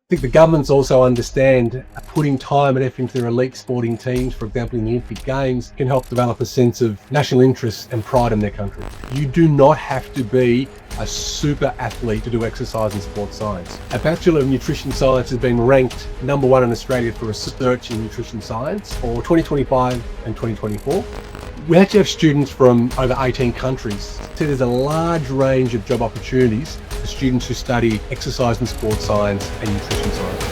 think the governments also understand putting time and effort into their elite sporting teams, for example in the Olympic Games, can help develop a sense of national interest and pride in their country. You do not have to be a super athlete to do exercise and sports science. A Bachelor of Nutrition Science has been ranked #1 in Australia for research in nutrition science for 2025 and 2024. We actually have students from over 18 countries. So there's a large range of job opportunities for students who study exercise and sports science and nutrition science.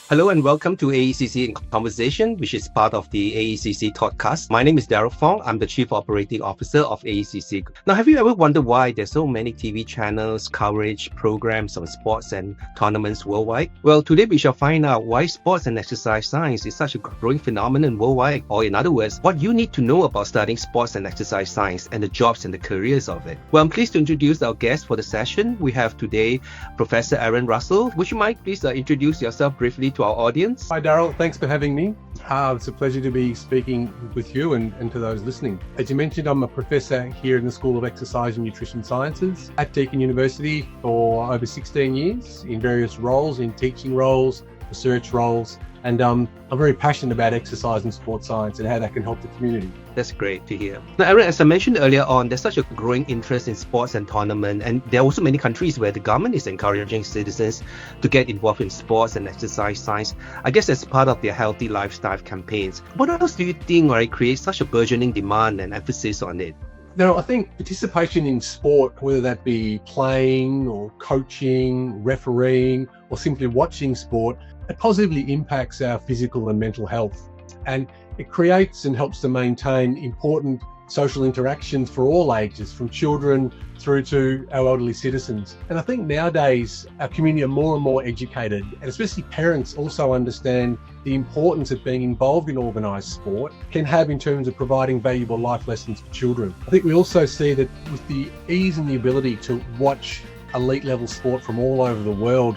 Hello and welcome to AECC in Conversation, which is part of the AECC podcast. My name is Fong. I'm the Chief Operating Officer of AECC. Now, have you ever wondered why there's so many TV channels, coverage, programs on sports and tournaments worldwide? Well, today we shall find out why sports and exercise science is such a growing phenomenon worldwide, or in other words, what you need to know about studying sports and exercise science and the jobs and the careers of it. Well, I'm pleased to introduce our guest for the session. We have today Professor Aaron Russell. Would you mind please introduce yourself briefly to our audience? Hi Daryl, thanks for having me. It's a pleasure to be speaking with you and to those listening. As you mentioned, I'm a professor here in the School of Exercise and Nutrition Sciences at Deakin University for over 16 years in various roles, in teaching roles, research roles, and I'm very passionate about exercise and sports science and how that can help the community. That's great to hear. Now, Aaron, as I mentioned earlier on, there's such a growing interest in sports and tournament, and there are also many countries where the government is encouraging citizens to get involved in sports and exercise science. I guess as part of their healthy lifestyle campaigns. What else do you think creates such a burgeoning demand and emphasis on it? Now, I think participation in sport, whether that be playing or coaching, refereeing, or simply watching sport, it positively impacts our physical and mental health. And it creates and helps to maintain important social interactions for all ages, from children through to our elderly citizens. And I think nowadays our community are more and more educated, and especially parents also understand the importance of being involved in organised sport can have in terms of providing valuable life lessons for children. I think we also see that with the ease and the ability to watch elite level sport from all over the world,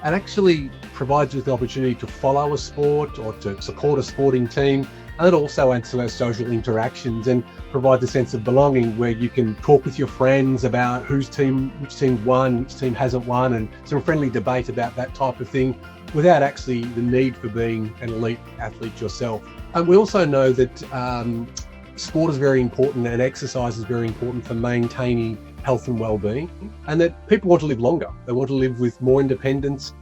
it actually provides you with the opportunity to follow a sport or to support a sporting team. And it also adds to our social interactions and provides a sense of belonging where you can talk with your friends about which team won, which team hasn't won, and some friendly debate about that type of thing without actually the need for being an elite athlete yourself. And we also know that sport is very important and exercise is very important for maintaining health and well-being, and that people want to live longer. They want to live with more independence,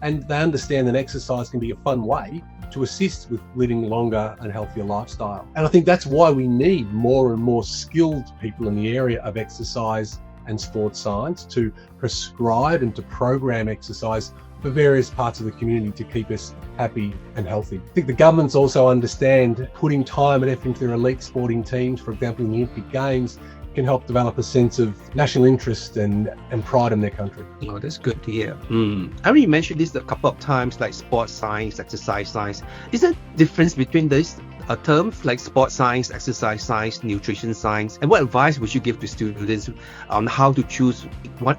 and they understand that exercise can be a fun way to assist with living longer and healthier lifestyle. And I think that's why we need more and more skilled people in the area of exercise and sports science to prescribe and to program exercise for various parts of the community to keep us happy and healthy. I think the governments also understand putting time and effort into their elite sporting teams, for example in the Olympic Games, can help develop a sense of national interest and pride in their country. Oh, that's good to hear. I mean, you mentioned this a couple of times, like sports science, exercise science. Is there a difference between these terms like sports science, exercise science, nutrition science? And what advice would you give to students on how to choose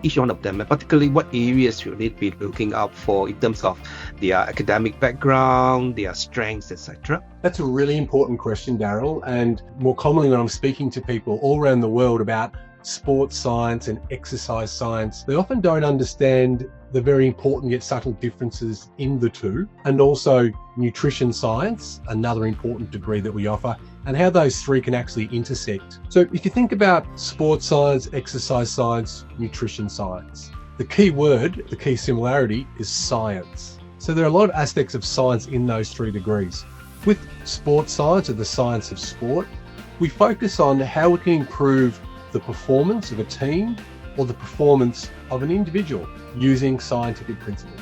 each one of them, and particularly what areas should they be looking out for in terms of their academic background, their strengths, etc.? That's a really important question, Daryl. And more commonly when I'm speaking to people all around the world about sports science and exercise science, they often don't understand the very important yet subtle differences in the two, and also nutrition science, another important degree that we offer, and how those three can actually intersect. So if you think about sports science, exercise science, nutrition science, the key word, the key similarity is science. So there are a lot of aspects of science in those three degrees. With sports science, or the science of sport, we focus on how we can improve the performance of a team or the performance of an individual using scientific principles.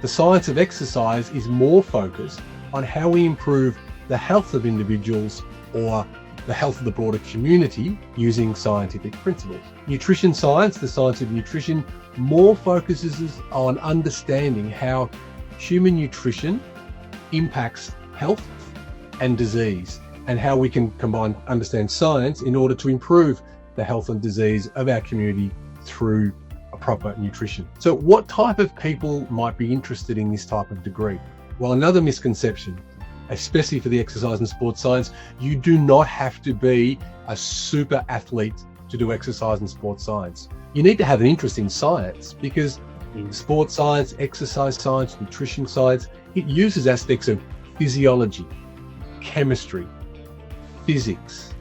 The science of exercise is more focused on how we improve the health of individuals or the health of the broader community using scientific principles. Nutrition science, the science of nutrition, more focuses on understanding how human nutrition impacts health and disease, and how we can understand science in order to improve the health and disease of our community through a proper nutrition. So what type of people might be interested in this type of degree? Well, another misconception especially for the exercise and sports science. You do not have to be a super athlete to do exercise and sports science. You need to have an interest in science, because sports science, exercise science, nutrition science, it uses aspects of physiology, chemistry, physics,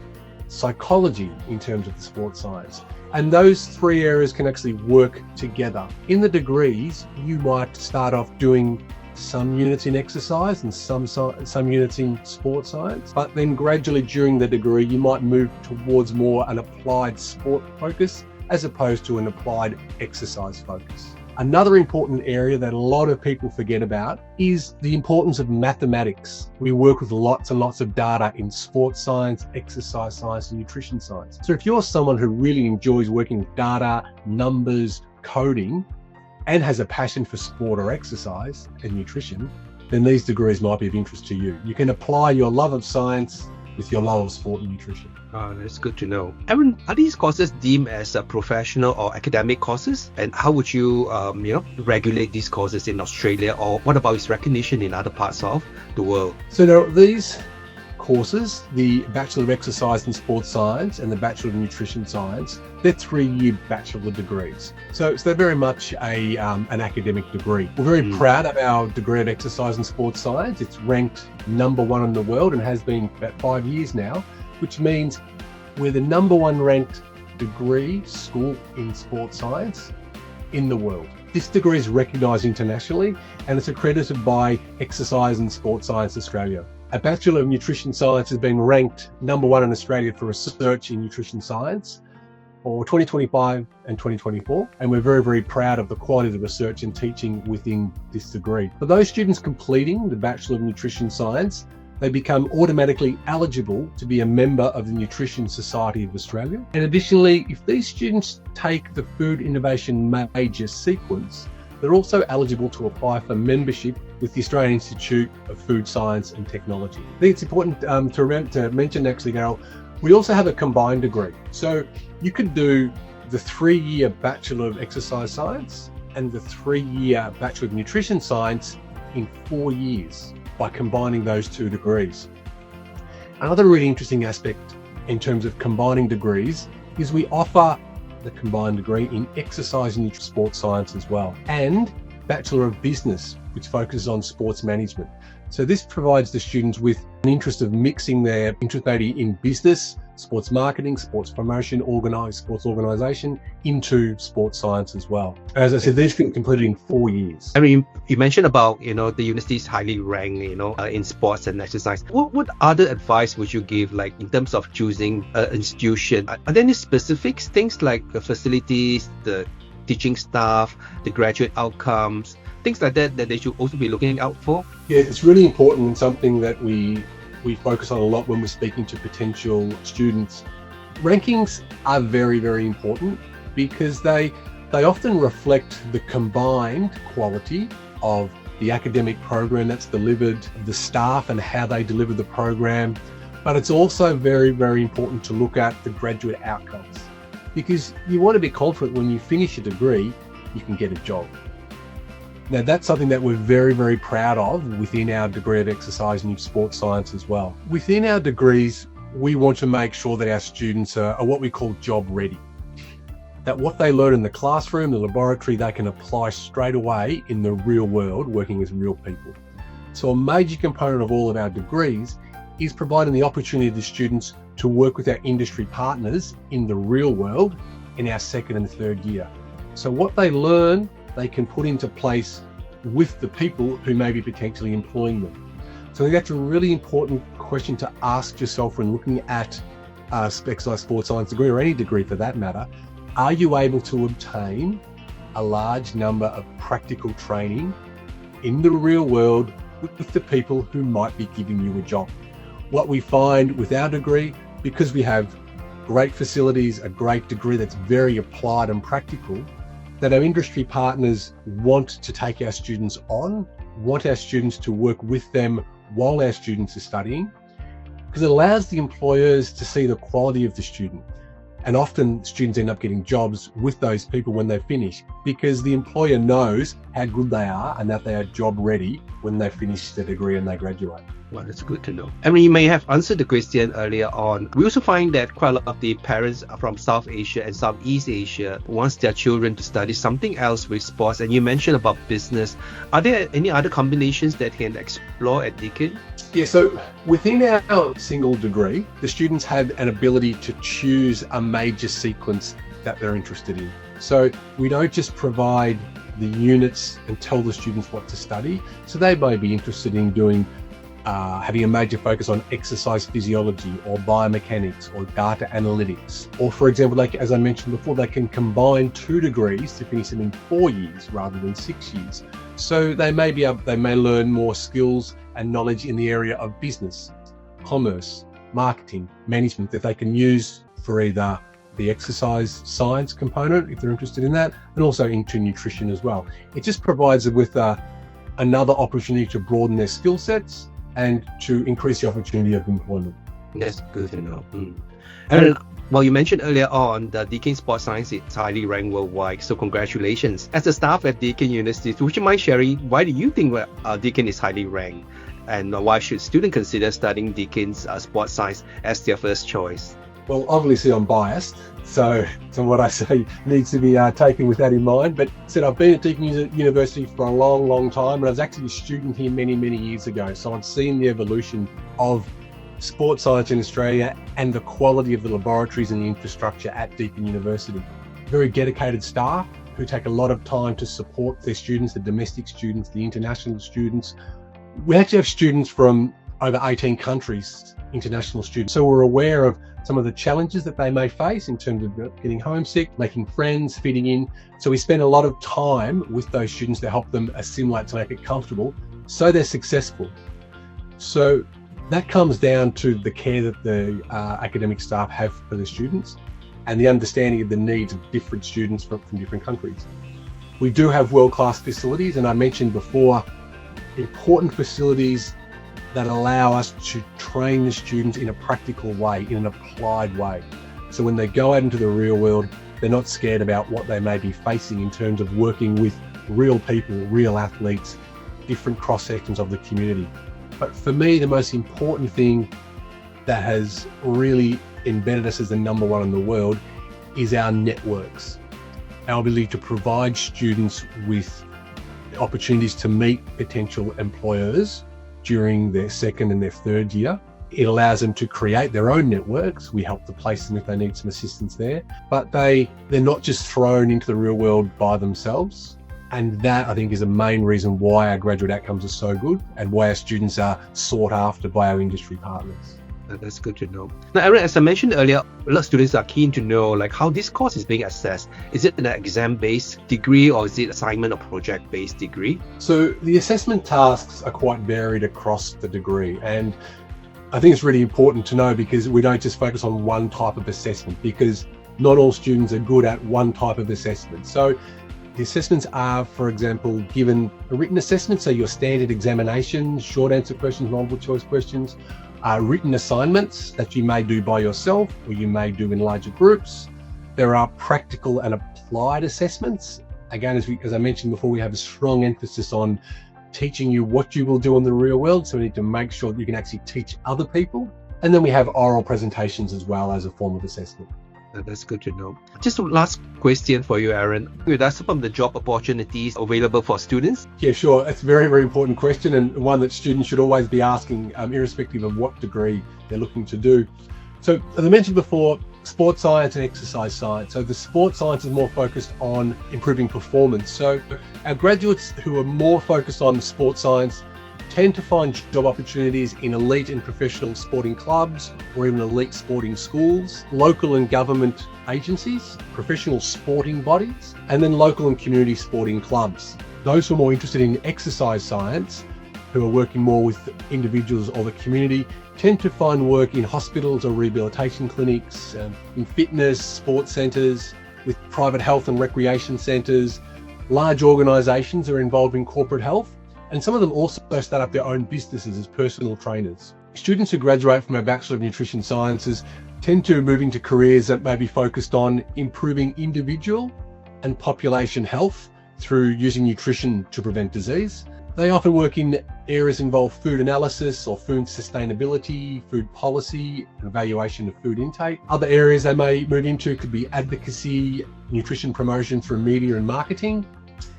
psychology in terms of the sports science. And those three areas can actually work together. In the degrees, you might start off doing some units in exercise and some units in sports science, but then gradually during the degree, you might move towards more an applied sport focus as opposed to an applied exercise focus. Another important area that a lot of people forget about is the importance of mathematics. We work with lots and lots of data in sports science, exercise science, and nutrition science. So if you're someone who really enjoys working with data, numbers, coding, and has a passion for sport or exercise and nutrition, then these degrees might be of interest to you. You can apply your love of science with your love of sport and nutrition. That's good to know. Aaron, are these courses deemed as professional or academic courses? And how would you, regulate these courses in Australia? Or what about its recognition in other parts of the world? So now these courses, the Bachelor of Exercise and Sports Science and the Bachelor of Nutrition Science, they're 3-year bachelor degrees. So they're very much an academic degree. We're very proud of our degree of Exercise and Sports Science. It's ranked #1 in the world and has been about 5 years now, which means we're the #1 ranked degree school in sports science in the world. This degree is recognised internationally and it's accredited by Exercise and Sports Science Australia. A Bachelor of Nutrition Science has been ranked #1 in Australia for research in nutrition science for 2025 and 2024, and we're very, very proud of the quality of the research and teaching within this degree. For those students completing the Bachelor of Nutrition Science, they become automatically eligible to be a member of the Nutrition Society of Australia. And additionally, if these students take the Food Innovation Major sequence, they're also eligible to apply for membership with the Australian Institute of Food Science and Technology. I think it's important to mention actually, Carol, we also have a combined degree. So you could do the 3-year Bachelor of Exercise Science and the 3-year Bachelor of Nutrition Science in 4 years by combining those two degrees. Another really interesting aspect in terms of combining degrees is we offer the combined degree in exercise and sports science as well, and Bachelor of Business, which focuses on sports management. So this provides the students with an interest of mixing their interest maybe in business, sports marketing, sports promotion, sports organisation into sports science as well. As I said, these can be completed in 4 years. I mean, you mentioned about, the university is highly ranked, in sports and exercise. What other advice would you give, like in terms of choosing an institution? Are there any specific things like the facilities, the teaching staff, the graduate outcomes, things like that they should also be looking out for? Yeah, it's really important and something that we focus on a lot when we're speaking to potential students. Rankings are very, very important because they often reflect the combined quality of the academic program that's delivered, the staff and how they deliver the program. But it's also very, very important to look at the graduate outcomes, because you want to be confident when you finish a degree, you can get a job. Now that's something that we're very, very proud of within our degree of exercise and sports science as well. Within our degrees, we want to make sure that our students are what we call job ready. That what they learn in the classroom, the laboratory, they can apply straight away in the real world, working with real people. So a major component of all of our degrees is providing the opportunity to students to work with our industry partners in the real world in our 2nd and 3rd year. So what they learn, they can put into place with the people who may be potentially employing them. So I think that's a really important question to ask yourself when looking at exercise sports science degree, or any degree for that matter. Are you able to obtain a large number of practical training in the real world with the people who might be giving you a job? What we find with our degree, because we have great facilities, a great degree that's very applied and practical, that our industry partners want to take our students on, want our students to work with them while our students are studying, because it allows the employers to see the quality of the student. And often students end up getting jobs with those people when they finish, because the employer knows how good they are and that they are job ready when they finish their degree and they graduate. Well, that's good to know. I mean, you may have answered the question earlier on. We also find that quite a lot of the parents from South Asia and Southeast Asia wants their children to study something else with sports. And you mentioned about business. Are there any other combinations that can explore at Deakin? Yeah, so within our single degree, the students have an ability to choose a major sequence that they're interested in. So we don't just provide the units and tell the students what to study. So they may be interested in doing having a major focus on exercise physiology or biomechanics or data analytics. Or for example, like as I mentioned before, they can combine 2 degrees to finish them in 4 years rather than 6 years. So they may learn more skills and knowledge in the area of business, commerce, marketing, management that they can use for either the exercise science component, if they're interested in that, and also into nutrition as well. It just provides them with another opportunity to broaden their skill sets and to increase the opportunity of employment. That's good to know. And well, you mentioned earlier on the Deakin Sports Science is highly ranked worldwide, so congratulations. As a staff at Deakin University, would you mind sharing why do you think Deakin is highly ranked, and why should students consider studying Deakin's sports science as their first choice? Well, obviously I'm biased, so what I say needs to be taken with that in mind. But I've been at Deakin University for a long, long time, and I was actually a student here many, many years ago. So I've seen the evolution of sports science in Australia and the quality of the laboratories and the infrastructure at Deakin University. Very dedicated staff who take a lot of time to support their students, the domestic students, the international students. We actually have students from over 18 countries, international students. So we're aware of some of the challenges that they may face in terms of getting homesick, making friends, fitting in. So we spend a lot of time with those students to help them assimilate, to make it comfortable, so they're successful. So that comes down to the care that the academic staff have for the students and the understanding of the needs of different students from different countries. We do have world-class facilities, and I mentioned before, important facilities that allow us to train the students in a practical way, in an applied way. So when they go out into the real world, they're not scared about what they may be facing in terms of working with real people, real athletes, different cross-sections of the community. But for me, the most important thing that has really embedded us as the number one in the world is our networks. Our ability to provide students with opportunities to meet potential employers during their second and their third year. It allows them to create their own networks. We help to place them if they need some assistance there, but they're not just thrown into the real world by themselves. And that, I think, is the main reason why our graduate outcomes are so good and why our students are sought after by our industry partners. That's good to know. Now, Aaron, as I mentioned earlier, a lot of students are keen to know how this course is being assessed. Is it an exam-based degree, or is it assignment or project-based degree? So the assessment tasks are quite varied across the degree, and I think it's really important to know, because we don't just focus on one type of assessment, because not all students are good at one type of assessment. So the assessments are, for example, given a written assessment, so your standard examinations, short answer questions, multiple choice questions, written assignments that you may do by yourself or you may do in larger groups. There are practical and applied assessments. Again, as I mentioned before, we have a strong emphasis on teaching you what you will do in the real world. So we need to make sure that you can actually teach other people. And then we have oral presentations as well as a form of assessment. That's good to know. Just a last question for you, Aaron. Are some of the job opportunities available for students? Yeah, sure. It's a very, very important question, and one that students should always be asking, irrespective of what degree they're looking to do. So as I mentioned before, sports science and exercise science. So the sports science is more focused on improving performance. So our graduates who are more focused on sports science tend to find job opportunities in elite and professional sporting clubs or even elite sporting schools, local and government agencies, professional sporting bodies, and then local and community sporting clubs. Those who are more interested in exercise science, who are working more with individuals or the community, tend to find work in hospitals or rehabilitation clinics, in fitness, sports centres, with private health and recreation centres. Large organisations are involved in corporate health, and some of them also start up their own businesses as personal trainers. Students who graduate from a Bachelor of Nutrition Sciences tend to move into careers that may be focused on improving individual and population health through using nutrition to prevent disease. They often work in areas involve food analysis or food sustainability, food policy, and evaluation of food intake. Other areas they may move into could be advocacy, nutrition promotion through media and marketing,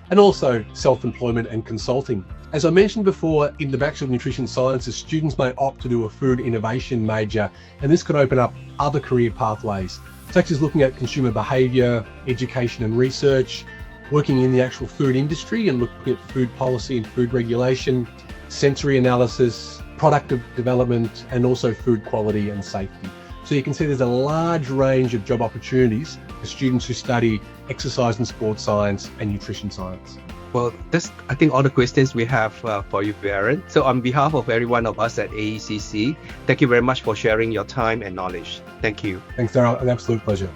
and also self-employment and consulting. As I mentioned before, in the Bachelor of Nutrition Sciences, students may opt to do a food innovation major, and this could open up other career pathways, such as looking at consumer behaviour, education and research, working in the actual food industry and looking at food policy and food regulation, sensory analysis, product development, and also food quality and safety. So you can see there's a large range of job opportunities for students who study exercise and sports science and nutrition science. Well, that's, I think, all the questions we have for you, Baron. So on behalf of every one of us at AECC, thank you very much for sharing your time and knowledge. Thank you. Thanks, Daryl. An absolute pleasure.